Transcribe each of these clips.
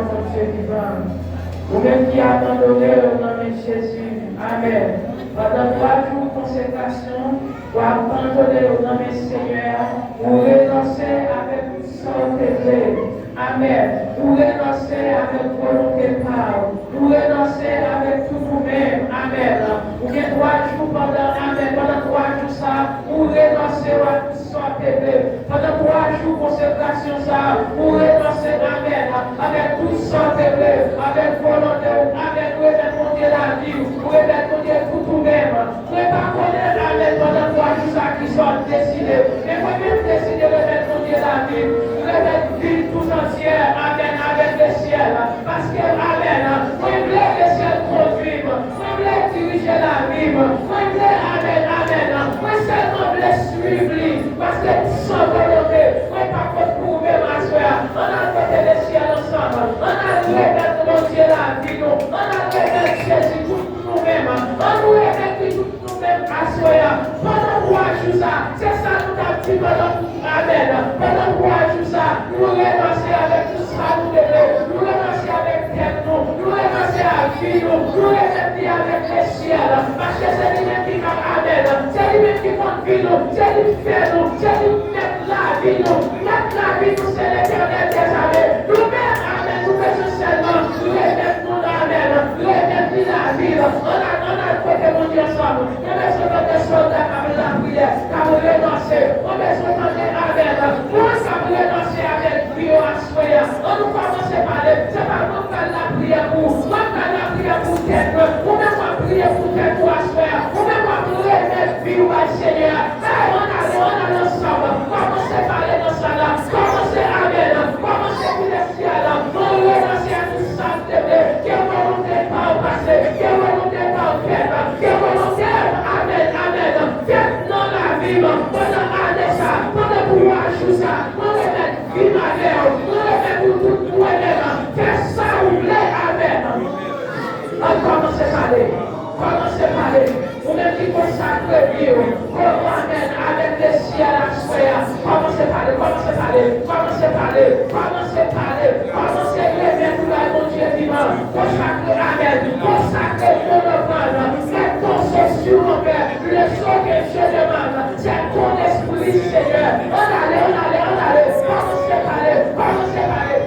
mon Dieu vivant. Vous-même qui attendez au nom de Jésus. Amen. Pendant 3 jours de consécration, vous attendez au nom du Seigneur. Vous renoncez avec tout son péché. Amen. Vous renoncez avec volonté par. Vous renoncez avec tout vous-même. Amen. Vous avez 3 jours pendant 3 jours ça, vous renoncez à tout son péché. Pendant 3 jours consécration ça, vous renoncez. Amen. Avec tout son péché, avec volonté, avec vous Dieu la vie, vous remettez Dieu pour vous-même. Vous ne pas connaître Amen pendant 3 jours ça qui sont décidés. Mais vous-même décidez de remettre Dieu la vie. Vous remettez vie tout entière. Amen. Avec le ciel. Parce que Amen. Vous voulez le ciel conduire. Vous voulez diriger la vie. Vous voulez Amen. Amen. Vous seulement voulez suivre lui. Parce que sans volonté, vous ne pas contre vous-même à soi. On a côté le ciel ensemble. On a remettre mon Dieu la vie. On a remettre Jésus tout nous-mêmes. On nous remet tout nous-mêmes à soi. Pendant 3 jours ça, c'est ça nous a dit pendant Amen. Pendant 3 jours ça, nous renoncer avec tout ça nous devons. Nous renoncer avec tête nous renoncer à vie nous renoncer avec le ciel. Parce que c'est lui-même qui va Amen. C'est lui-même qui compte vie nous, c'est lui qui fait nous, c'est lui qui met la vie nous. Mettre la vie nous, c'est l'éternel des années. Nous-mêmes, Amen, nous faisons seulement, nous remettons nous Amen. Nous remettons la vie. On a côté mon Dieu ensemble. On a besoin de soldats avec la prière, car vous renoncez. On a besoin de Amen. Pour ça, vous renoncez avec vie à soi. On nous commence à parler. C'est pas nous faire la prière pour vous. On fait la prière pour tête. On même pas prier pour tête ou à soi. On même pas remettre vie au Seigneur. On a ensemble. Commencez à parler dans ça là. Commencez Amen. Commencez pour le ciel. On renonce à tout ça. Que volonté pas au passé. Que volonté pas au fait. Que volonté Amen. Amen. Faites dans la vie. Pendant année ça. Pendant 3 jours ça. On remet vie ma mère. On remet pour tout vous-même. Faites ça ou voulez. Amen. On commence à parler. Commencez à parler. Vous-même qui consacrez Dieu. Amen. Avec le ciel à soi. Commencez à parler. Commencez à parler. Commencez à parler. Commencez à parler. Commencez à remettre tout à mon Dieu vivant. Consacrez Amen. Consacrez pour le Père. Faites ton saut sur mon Père. Le saut que je demande. C'est ton esprit, Seigneur. On allait. Commencez à parler. Commencez à parler.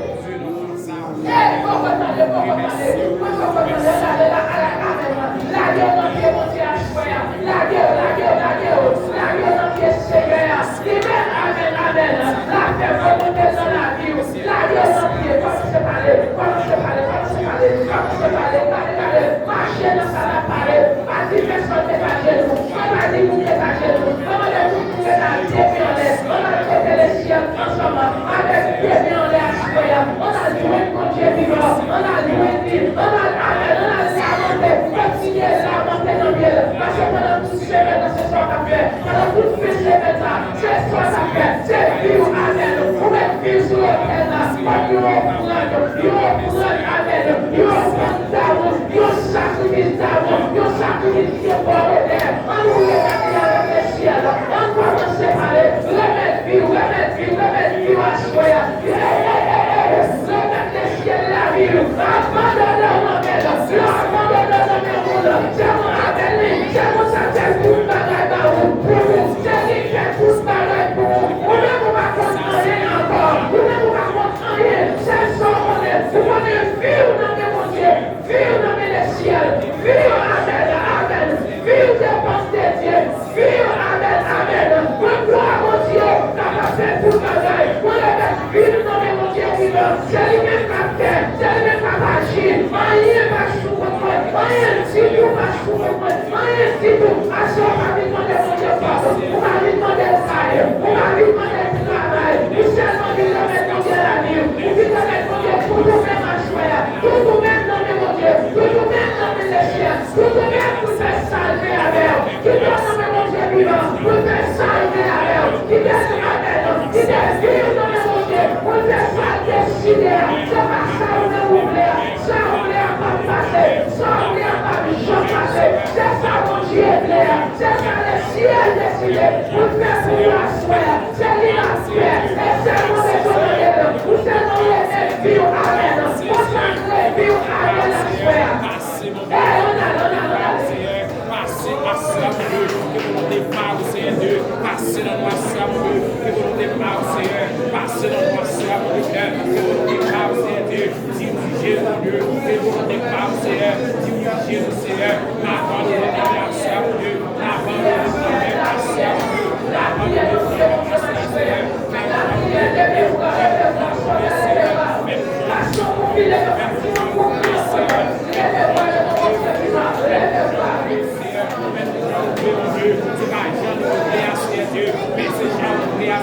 Dieu, mais c'est Jean,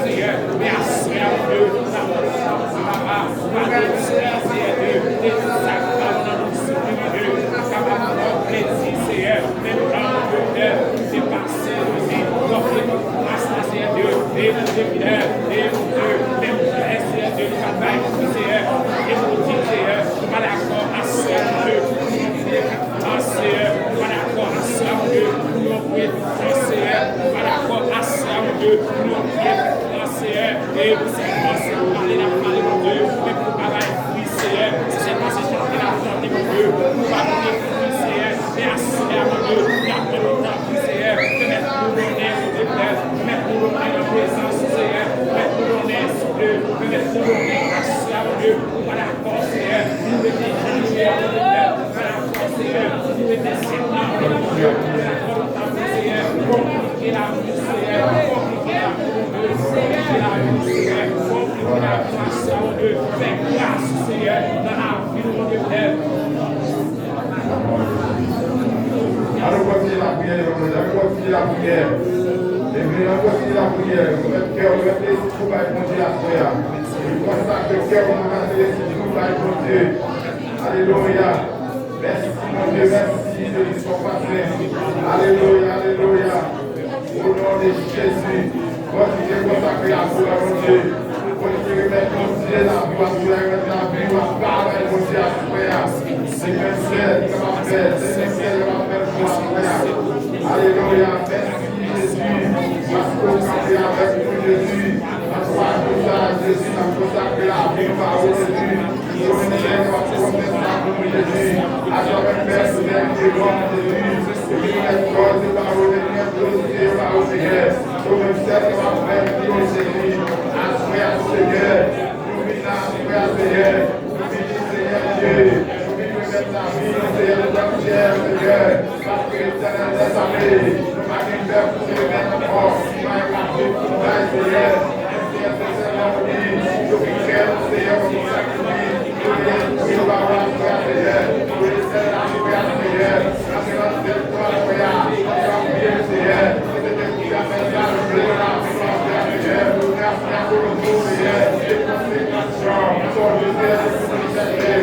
Seigneur, mais à Seigneur, Dieu, nous avons papa, Seigneur, Dieu, et ça va nous supprimer, Dieu, capable de plaisir, Seigneur, même quand le cœur est passé aussi, donc grâce à Seigneur Dieu, et mon Dieu, et mon Dieu, même Seigneur Dieu, le travail, Seigneur, et mon Dieu, Seigneur, pas d'accord à Seigneur Dieu, Seigneur, pas d'accord à Seigneur Dieu, nous prions, Seigneur, pas d'accord à Seigneur Dieu, nous prions, Seigneur, et vous savez, parler la parole de Dieu, mais pour parler, oui, Seigneur, c'est pas c'est chanter la parole de Dieu, nous parler, oui, Seigneur, et à Seigneur Dieu, la volonté, oui, Seigneur, de mettre nous donner au Père, de mettre nous donner en présence, Seieur, de mettre nous donner sur Dieu, de mettre nous donner à Seigneur Dieu, pas d'accord, Seieur, nous mettez Jésus à notre Père, pas d'accord, Seieur, nous mettez Seigneur, Dieu, la volonté, Seigneur, compliquer la vie, Seieur, compliquer la vie, compliquer la vie, Seieur, compliquer la vie, Seigneur Dieu, fais grâce, Seieur, dans la vie de notre Père. Allons continuer la prière, allons continuer la prière. Et puis, on continue la prière. Vous mettez cœur, vous mettez les sous par le Dieu à soi. Et vous consacrez le cœur, vous mettez les sous par le Dieu. Alléluia. Merci mon Dieu, merci de l'histoire passée. Alléluia, alléluia. Au nom de Jésus, continuez de consacrer la foi, mon Dieu. Continuez de mettre mon Dieu la vie, la vie, la parole, mon Dieu à soi. Seigneur, c'est ce qu'on va faire. C'est ce qu'on va faire pour la foi. Alléluia, merci Jésus. Parce qu'on campé avec nous, Jésus. Parce qu'on a Jésus, on a consacré la vie, la parole de Jésus. Nous venons à promesse la pour Jésus. À jamais faire ce même que l'homme de Jésus. Et puis nous cause de parole de Dieu, glorifier la parole de Dieu. Nous même faire qu'on va faire pour Jésus. À Seigneur, nous venons à Seigneur, nous venons Seigneur Dieu. La vie, Seigneur, de ta prière, Seigneur, parce que l'éternel des armées, nous m'a dit faire pour se mettre fort, il m'a écarté pour nous, Seigneur, Seigneur, Seigneur, nous prions, Seigneur, pour nous sacrifier, nous va voir, Seigneur, nous laisser la prière, Seieur, la présence de toi, Seigneur, nous va prier, Seieur, que c'était qui a fait ça, le Seigneur, la présence de Seigneur, merci à pour nous, Seieur, et consécration, son Seigneur, son Seigneur,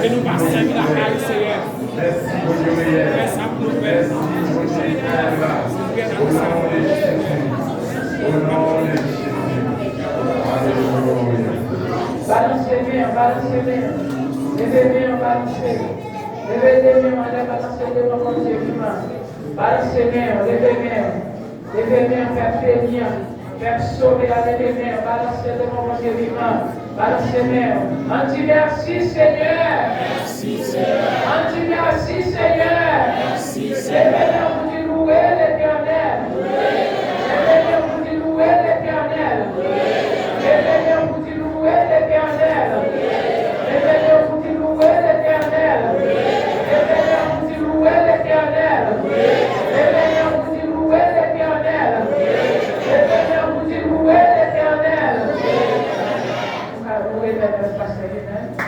Que nous passons la caille, Seigneur. Merci pour Dieu meilleur. Merci pour nous faire. Merci pour Dieu meilleur. Au nom de Jésus. Au nom de Jésus. Alléluia. Balancez bien, balancez bien. Levez bien, balancez. Levez bien, allez balancer devant mon Dieu vivant. Balancez bien, levez bien. Levez bien, faites bien. Faites sauver, allez bien. Balancez devant mon Dieu vivant. Balancez bien. On dit merci Seigneur. Merci, Seigneur. On dit merci Seigneur. Merci, Seigneur. Levez bien, vous dites louer l'Éternel. Levez bien, vous dites louer l'Éternel. Levez bien, vous dites louer l'Éternel. Levez bien, vous dites louer l'Éternel. Levez bien, vous dites louer l'Éternel. Levez bien, vous dites louer l'Éternel. Levez bien, vous dites louer l'Éternel. Louer l'Éternel, pasteur.